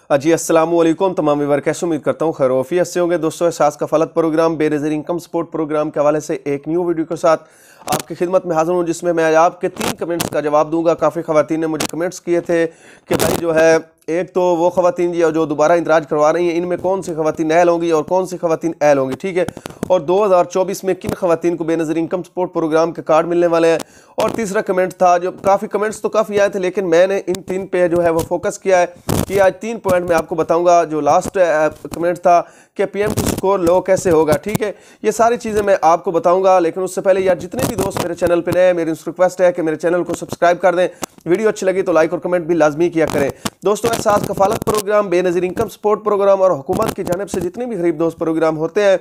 जी अस्सलाम वालेकुम तमाम व्यूअर, कैसे उम्मीद करता हूँ खैरियत से होंगे। दोस्तों, Ehsaas Kafalat programme Benazir income support programme के हवाले से एक न्यू वीडियो के साथ आपकी खिदमत में हाजिर हूँ, जिसमें मैं आज आपके 3 कमेंट्स का जवाब दूंगा। काफ़ी ख़वातीन ने मुझे कमेंट्स किए थे कि भाई जो है, एक तो वो ख़वातीन जो दोबारा इंदराज करवा रही हैं, इनमें कौन सी ख़वातीन अहल होंगी और कौन सी ख़वातीन अहल होंगी, ठीक है। और 2024 में किन ख़वातीन को बेनज़ीर इनकम सपोर्ट प्रोग्राम के कार्ड मिलने वाले हैं। और तीसरा कमेंट था, जो काफ़ी कमेंट्स तो काफ़ी आए थे, लेकिन मैंने इन 3 पे जो है वो फोकस किया है कि आज 3 पॉइंट मैं आपको बताऊंगा। जो लास्ट कमेंट था कि पीएमटी स्कोर लो कैसे होगा, ठीक है, ये सारी चीज़ें मैं आपको बताऊंगा। लेकिन उससे पहले यार, जितने भी दोस्त मेरे चैनल पे नए हैं, मेरी रिक्वेस्ट है कि मेरे चैनल को सब्सक्राइब कर दें। वीडियो अच्छी लगी तो लाइक और कमेंट भी लाजमी किया करें। दोस्तों, Ehsaas Kafalat programme, Benazir income support programme और हुकूमत की जानिब से जितने भी गरीब दोस्त प्रोग्राम होते हैं,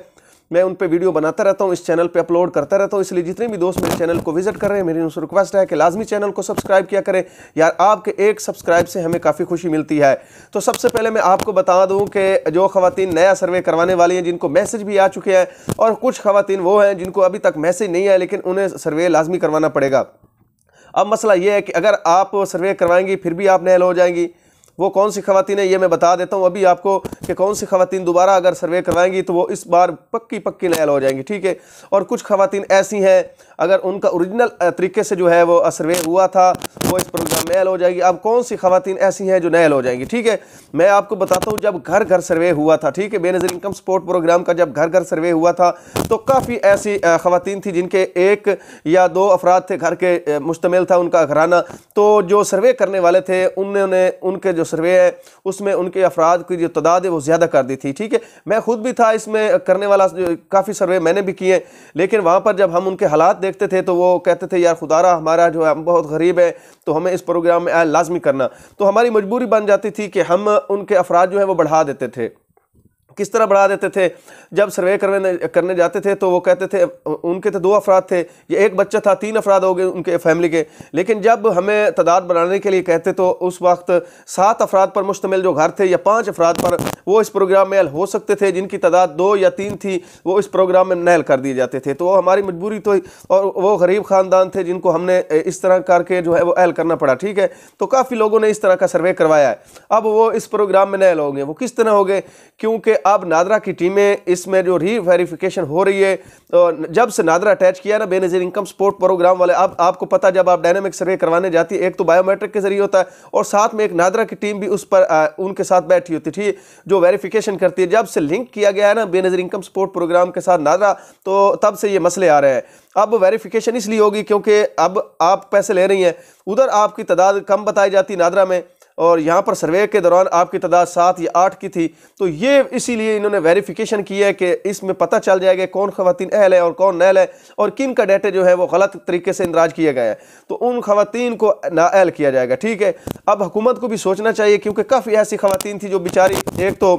मैं उन पे वीडियो बनाता रहता हूँ, इस चैनल पे अपलोड करता रहता हूँ। इसलिए जितने भी दोस्त मेरे चैनल को विजिट कर रहे हैं, मेरी उनसे रिक्वेस्ट है कि लाजमी चैनल को सब्सक्राइब किया करें। यार, आपके एक सब्सक्राइब से हमें काफ़ी खुशी मिलती है। तो सबसे पहले मैं आपको बता दूं कि जो ख़वातीन नया सर्वे करवाने वाली हैं, जिनको मैसेज भी आ चुके हैं, और कुछ ख़वातीन वो हैं जिनको अभी तक मैसेज नहीं आया, लेकिन उन्हें सर्वे लाजमी करवाना पड़ेगा। अब मसला ये है कि अगर आप सर्वे करवाएंगी फिर भी आप नहल हो जाएंगी। वो कौन सी ख़वातीन है ये मैं बता देता हूँ अभी आपको, कि कौन सी ख़वातीन दोबारा अगर सर्वे करवाएंगी तो वो इस बार पक्की नहल हो जाएंगी, ठीक है। और कुछ ख़वातीन ऐसी हैं, अगर उनका ओरिजिनल तरीके से जो है वो सर्वे हुआ था, वो इस प्रोग्राम में नहल हो जाएगी। अब कौन सी ख़वातीन ऐसी हैं जो नहल हो जाएंगी, ठीक है, मैं आपको बताता हूँ। जब घर घर सर्वे हुआ था, ठीक है, बेनज़ीर इनकम सपोर्ट प्रोग्राम का जब घर घर सर्वे हुआ था, तो काफ़ी ऐसी ख़वातीन थी जिनके 1 या 2 अफराद थे, घर के मुश्तमिल था उनका घराना। तो जो सर्वे करने वाले थे, उन्होंने उनके जो सर्वे है उसमें उनके अफराद की जो तादाद है वो ज़्यादा कर दी थी, ठीक है। मैं खुद भी था इसमें करने वाला, काफ़ी सर्वे मैंने भी किए, लेकिन वहाँ पर जब हम उनके हालात देखते थे तो वो कहते थे, यार खुदारा, हमारा जो है हम बहुत गरीब है, तो हमें इस प्रोग्राम में लाजमी करना। तो हमारी मजबूरी बन जाती थी कि हम उनके अफराद जो है वो बढ़ा देते थे। किस तरह बढ़ा देते थे? जब सर्वे करने जाते थे तो वो कहते थे, उनके तो 2 अफराद थे, ये एक बच्चा था, 3 अफराद हो गए उनके फैमिली के। लेकिन जब हमें तादाद बढ़ाने के लिए कहते तो उस वक्त 7 अफराद पर मुश्तमिल जो घर थे, या 5 अफराद पर वो इस प्रोग्राम में हो सकते थे, जिनकी तादाद 2 या 3 थी, वो इस प्रोग्राम में नहल कर दिए जाते थे। तो वो हमारी मजबूरी तो, और वो गरीब ख़ानदान थे जिनको हमने इस तरह करके जो है वो अहल करना पड़ा, ठीक है। तो काफ़ी लोगों ने इस तरह का सर्वे करवाया है। अब वो इस प्रोग्राम में नहल हो गए। वो किस तरह हो गए? क्योंकि अब नादरा की टीमें इसमें जो री-वेरिफिकेशन हो रही है, तो जब से नादरा अटैच किया ना बेनज़ीर इनकम सपोर्ट प्रोग्राम वाले, अब आपको पता, जब आप डायनामिक सर्वे करवाने जाती है, एक तो बायोमेट्रिक के जरिए होता है और साथ में एक नादरा की टीम भी उस पर उनके साथ बैठी होती थी जो वेरिफिकेशन करती है। जब से लिंक किया गया है ना बेनज़ीर इनकम सपोर्ट प्रोग्राम के साथ नादरा, तो तब से ये मसले आ रहे हैं। अब वेरिफिकेशन इसलिए होगी क्योंकि अब आप पैसे ले रही हैं, उधर आपकी तादाद कम बताई जाती नादरा में, और यहाँ पर सर्वे के दौरान आपकी तादाद 7 या 8 की थी। तो ये इसीलिए इन्होंने वेरिफिकेशन की है कि इसमें पता चल जाएगा कौन ख़वातीन अहल है और कौन नहल है, और किन का डाटा जो है वो गलत तरीके से इंदराज किया गया है, तो उन ख़वातीन को नाअहल किया जाएगा, ठीक है। अब हुकूमत को भी सोचना चाहिए, क्योंकि काफ़ी ऐसी ख़वातीन थी जो बेचारी, एक तो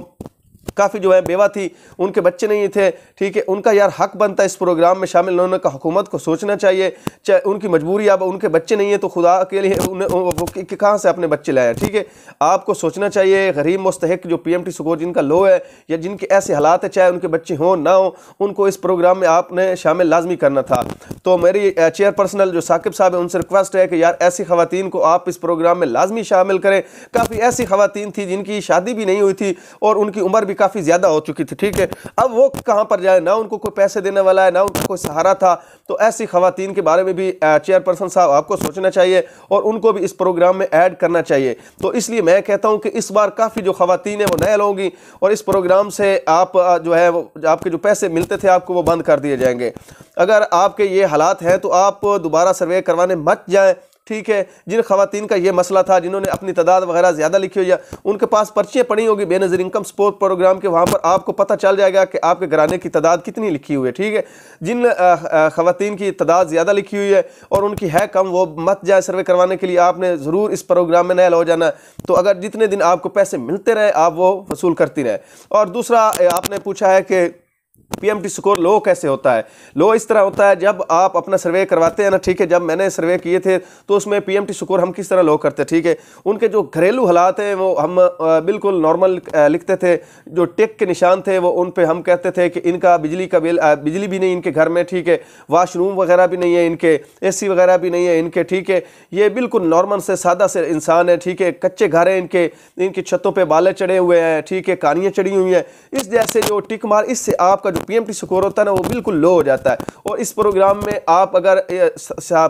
काफ़ी जो है बेवा थी, उनके बच्चे नहीं थे, ठीक है, उनका यार हक बनता है इस प्रोग्राम में शामिल होने का। हुकूमत को सोचना चाहिए, चाहे उनकी मजबूरी, अब उनके बच्चे नहीं है तो खुदा के लिए उन्हें कहाँ से अपने बच्चे लाया, ठीक है। आपको सोचना चाहिए, गरीब मुस्तहिक जो पीएमटी स्कोर जिनका लो है, या जिनके ऐसे हालात है, चाहे उनके बच्चे हों ना हो, उनको इस प्रोग्राम में आपने शामिल लाजमी करना था। तो मेरी चेयरपर्सनल जो साकिब साहब है, उनसे रिक्वेस्ट है कि यार ऐसी ख़वातीन को आप इस प्रोग्राम में लाजमी शामिल करें। काफ़ी ऐसी ख़वातीन थी जिनकी शादी भी नहीं हुई थी और उनकी उम्र भी काफ़ी ज़्यादा हो चुकी थी, ठीक है। अब वो कहाँ पर जाए, ना उनको कोई पैसे देने वाला है, ना उनको कोई सहारा था। तो ऐसी ख़वातीन के बारे में भी चेयरपर्सन साहब आपको सोचना चाहिए और उनको भी इस प्रोग्राम में ऐड करना चाहिए। तो इसलिए मैं कहता हूँ कि इस बार काफ़ी जो ख़वातीन हैं वो नहल होंगी, और इस प्रोग्राम से आप जो है वो आपके जो पैसे मिलते थे आपको वो बंद कर दिए जाएंगे। अगर आपके ये हालात हैं तो आप दोबारा सर्वे करवाने मत जाएँ, ठीक है। जिन ख़वातीन का ये मसला था, जिन्होंने अपनी तादाद वगैरह ज़्यादा लिखी हुई है, उनके पास पर्चियाँ पड़ी होगी बेनज़ीर इनकम सपोर्ट प्रोग्राम के, वहाँ पर आपको पता चल जाएगा कि आपके घराने की तादाद कितनी लिखी हुई है, ठीक है। जिन ख़वातीन की तादाद ज़्यादा लिखी हुई है और उनकी है कम, वो मत जाए सर्वे करवाने के लिए। आपने ज़रूर इस प्रोग्राम में नहल हो जाना। तो अगर जितने दिन आपको पैसे मिलते रहे, आप वो वसूल करती रहे। और दूसरा, आपने पूछा है कि पीएमटी स्कोर लो कैसे होता है? लो इस तरह होता है जब आप अपना सर्वे करवाते हैं ना, ठीक है, जब मैंने सर्वे किए थे तो उसमें पीएमटी स्कोर हम किस तरह लो करते हैं, ठीक है, उनके जो घरेलू हालात हैं वो हम बिल्कुल नॉर्मल लिखते थे। जो टिक के निशान थे वो उन पे हम कहते थे कि इनका बिजली का बिल, बिजली भी नहीं इनके घर में, ठीक है, वॉशरूम वगैरह भी नहीं है इनके, एसी वगैरह भी नहीं है इनके, ठीक है, ये बिल्कुल नॉर्मल से सादा से इंसान है, ठीक है, कच्चे घर हैं इनके, इनकी छतों पे बाले चढ़े हुए हैं, ठीक है, कानियाँ चढ़ी हुई हैं, इस जैसे जो टिक मार, इससे आपका जो पीएमटी स्कोर होता है ना वो बिल्कुल लो हो जाता है। और इस प्रोग्राम में आप अगर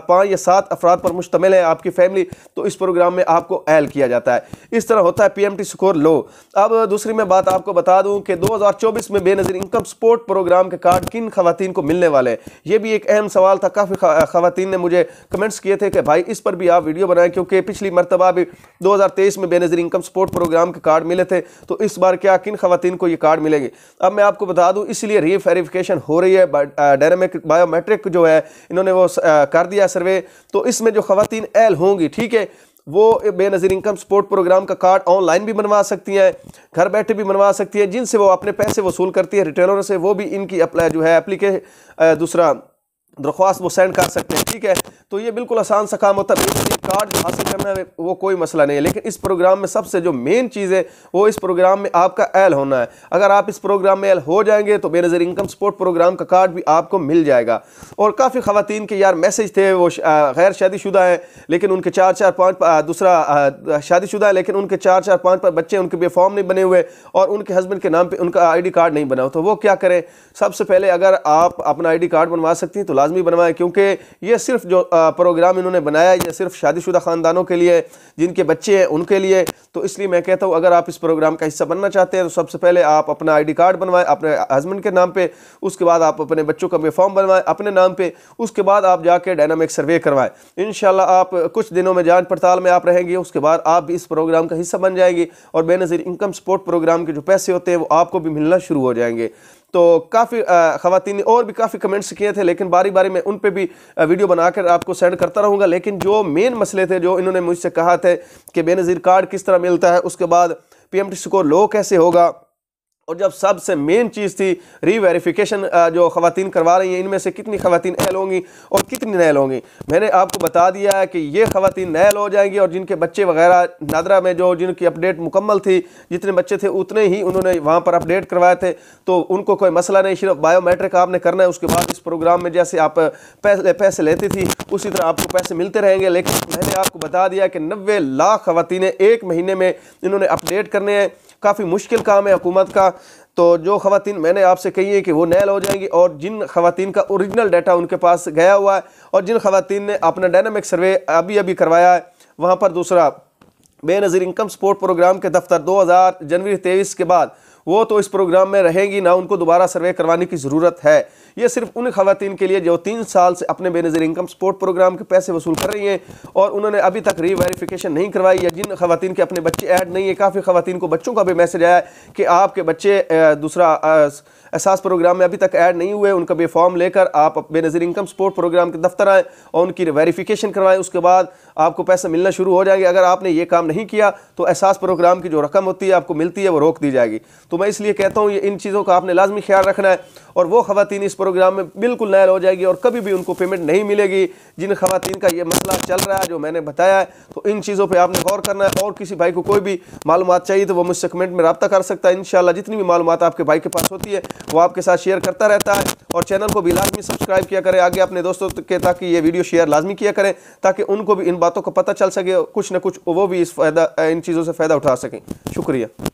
5 या 7 अफराद पर मुश्तमिल है आपकी फैमिली, तो इस प्रोग्राम में आपको ऐड किया जाता है। इस तरह होता है पीएमटी स्कोर लो। अब दूसरी मैं बात आपको बता दूं कि 2024 में बेनज़ीर इनकम सपोर्ट प्रोग्राम के कार्ड किन खवातीन को मिलने वाले हैं, ये भी एक अहम सवाल था। काफ़ी खवातीन ने मुझे कमेंट्स किए थे कि भाई इस पर भी आप वीडियो बनाएं, क्योंकि पिछली मरतबा भी 2023 में बेनज़ीर इनकम सपोर्ट प्रोग्राम के कार्ड मिले थे, तो इस बार क्या किन खवातीन को ये कार्ड मिलेंगे। अब मैं आपको बता दूं, इसलिए रीवेरिफिकेशन हो रही है, डायनामिक बायोमेट्रिक जो है इन्होंने वो कर दिया सर्वे, तो इसमें जो खवातीन एल होंगी, ठीक है, वो बेनज़ीर इनकम सपोर्ट प्रोग्राम का कार्ड ऑनलाइन भी बनवा सकती हैं, घर बैठे भी बनवा सकती हैं, जिनसे वो अपने पैसे वसूल करती है रिटेलरों से, वो भी इनकी जो है एप्लीकेशन दूसरा दरख्वास्त वो सेंड कर सकते हैं, ठीक है। तो ये बिल्कुल आसान सा काम होता है, ये कार्ड जो हासिल करना है वो कोई मसला नहीं है। लेकिन इस प्रोग्राम में सबसे जो मेन चीज़ है वो इस प्रोग्राम में आपका एल होना है। अगर आप इस प्रोग्राम में एल हो जाएंगे तो बेनज़ीर इनकम सपोर्ट प्रोग्राम का कार्ड भी आपको मिल जाएगा। और काफ़ी खवातीन के यार मैसेज थे, वो गैर शादीशुदा हैं लेकिन उनके 4-4-5 दूसरा शादीशुदा है लेकिन उनके 4-4-5 बच्चे, उनके भी फॉर्म नहीं बने हुए और उनके हस्बैंड के नाम पर उनका ID कार्ड नहीं बना, तो वो क्या करें? सबसे पहले अगर आप अपना ID कार्ड बनवा सकती हैं तो लाजमी बनवाएं, क्योंकि ये सिर्फ जो प्रोग्राम इन्होंने बनाया ये सिर्फ शादीशुदा ख़ानदानों के लिए, जिनके बच्चे हैं उनके लिए। तो इसलिए मैं कहता हूँ अगर आप इस प्रोग्राम का हिस्सा बनना चाहते हैं तो सबसे पहले आप अपना ID कार्ड बनवाएं अपने हस्बैंड के नाम पे, उसके बाद आप अपने बच्चों का भी फॉर्म बनवाएं अपने नाम पे, उसके बाद आप जाके डायनामिक सर्वे करवाएं। इंशाल्लाह आप कुछ दिनों में जांच पड़ताल में आप रहेंगे, उसके बाद आप भी इस प्रोग्राम का हिस्सा बन जाएंगे और बेनज़ीर इनकम सपोर्ट प्रोग्राम के जो पैसे होते हैं वो आपको भी मिलना शुरू हो जाएंगे। तो काफ़ी खवातीन और भी काफ़ी कमेंट्स किए थे, लेकिन बारी बारी में उन पे भी वीडियो बनाकर आपको सेंड करता रहूँगा। लेकिन जो मेन मसले थे जो इन्होंने मुझसे कहा थे कि बेनज़ीर कार्ड किस तरह मिलता है, उसके बाद पीएमटी स्कोर लो कैसे होगा, और जब सबसे मेन चीज़ थी रीवेरिफिकेशन जो खवातीन करवा रही हैं इनमें से कितनी खवातीन एल होंगी और कितनी नैल होंगी, मैंने आपको बता दिया है कि ये खवातीन नैल हो जाएंगी और जिनके बच्चे वगैरह नादरा में जो जिनकी अपडेट मुकम्मल थी, जितने बच्चे थे उतने ही उन्होंने वहाँ पर अपडेट करवाए थे, तो उनको कोई मसला नहीं। सिर्फ बायोमेट्रिक आपने करना है, उसके बाद इस प्रोग्राम में जैसे आप पैसे लेती थी उसी तरह आपको पैसे मिलते रहेंगे। लेकिन मैंने आपको बता दिया कि 90 लाख खवातीन 1 महीने में इन्होंने अपडेट करने हैं, काफ़ी मुश्किल काम है हुकूमत का। तो जो खवातीन मैंने आपसे कही है कि वो नैल हो जाएंगी, और जिन खवातीन का ओरिजिनल डाटा उनके पास गया हुआ है और जिन खवातीन ने अपना डायनामिक सर्वे अभी करवाया है, वहाँ पर दूसरा बेनज़ीर इनकम सपोर्ट प्रोग्राम के दफ्तर 2000 जनवरी 23 के बाद वो तो इस प्रोग्राम में रहेंगी ना, उनको दोबारा सर्वे करवाने की ज़रूरत है। ये सिर्फ उन खवातीन के लिए जो 3 साल से अपने बेनज़ीर इनकम सपोर्ट प्रोग्राम के पैसे वसूल कर रही हैं और उन्होंने अभी तक रीवेरिफिकेशन नहीं करवाई, या जिन खवातीन के अपने बच्चे ऐड नहीं है। काफ़ी खवातीन को बच्चों का भी मैसेज आया कि आपके बच्चे दूसरा एहसास प्रोग्राम में अभी तक ऐड नहीं हुए, उनका भी फॉर्म लेकर आप बेनज़ीर इनकम सपोर्ट प्रोग्राम के दफ्तर आएँ और उनकी वेरिफिकेशन करवाएं, उसके बाद आपको पैसे मिलना शुरू हो जाएंगे। अगर आपने ये काम नहीं किया तो एहसास प्रोग्राम की जो रकम होती है आपको मिलती है वो रोक दी जाएगी। तो मैं इसलिए कहता हूँ ये इन चीज़ों का आपने लाजमी ख्याल रखना है, और वो खवातीन इस प्रोग्राम में बिल्कुल नैल हो जाएगी और कभी भी उनको पेमेंट नहीं मिलेगी। जिन खवातीन का ये मसला चल रहा है जो मैंने बताया है, तो इन चीज़ों पे आपने गौर करना है। और किसी भाई को कोई भी मालूमात चाहिए तो वो मुझसे कमेंट में रब्ता कर सकता है। इंशाल्लाह जितनी भी मालूमात आपके भाई के पास होती है वो आपके साथ शेयर करता रहता है, और चैनल को भी लाजमी सब्सक्राइब किया करें आगे अपने दोस्तों के, ताकि ये वीडियो शेयर लाजमी किया करें ताकि उनको भी इन बातों का पता चल सके, कुछ ना कुछ वो भी इन चीज़ों से फ़ायदा उठा सकें। शुक्रिया।